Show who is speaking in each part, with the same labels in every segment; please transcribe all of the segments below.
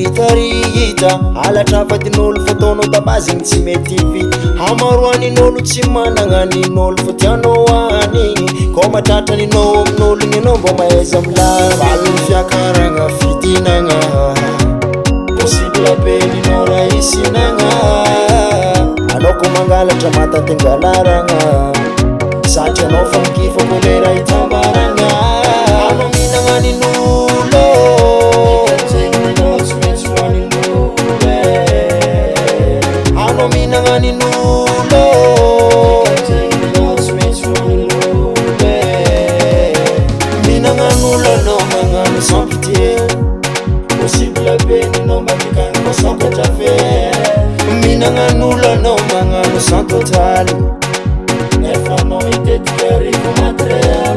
Speaker 1: hitarihita alatrafatin'olo fataonao tabazigny tsy mety vita hamaroanin'olo tsy managna nin'olo fa tianao anigny ko matratraninao amin'olo igny anao mbô mahaiza milary valony fiakaragna fidinagna possible apeninao raha isinagna anao ko mangalatra matatengalaragna satria anao fa mikifa kolera hitambaragna anao minagna nin'olo anao minagna nin'olo minagnagn'olo anao magnano sans pitié possible apeninao matikagny ko sans contrafait minagnagn'olo anao magnano sans total nefa anao hitetika arivo matériel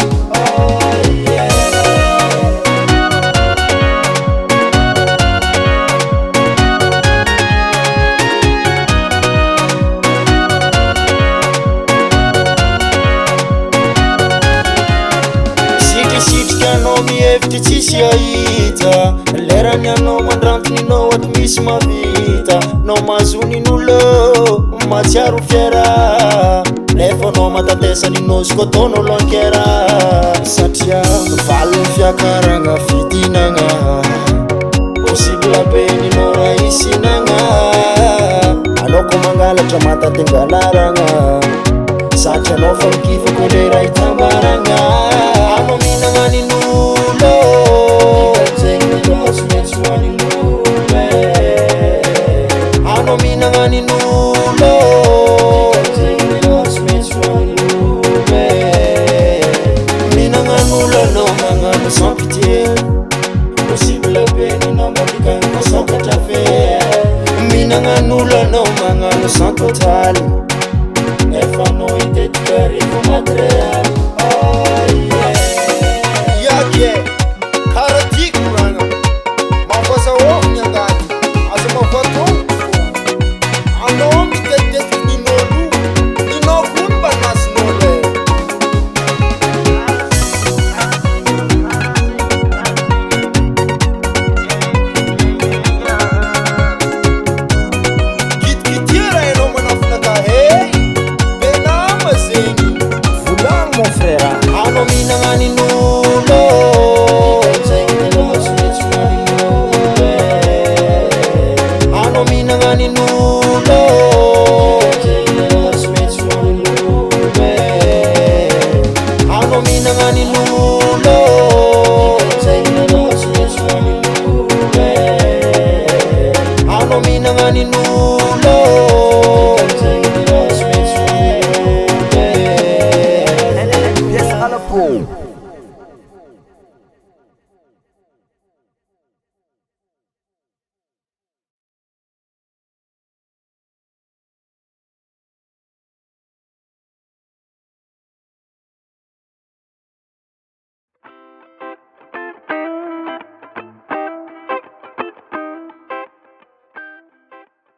Speaker 1: sitrisitrikanao mihevitry tsisy ahita lerany anao mandrantoninao ato misy mavita nao mahazonin'olo matsiaro fiera nefa anao matatesaninao izy ko ataonao lankera satria valony fiakaragna fidinagna possible apeninao raha isinagna anao ko mangalatra matatengalaragna satria anao fa mikifa kolera hitambaragna anao minagna nin'olo anao minagna nin'olo minagnagn'olo anao magnano sans pitié possible apeninao matikagny ko sans contrafait minagnagn'olo anao magnano sans total nefa anao hitetika arivo matériel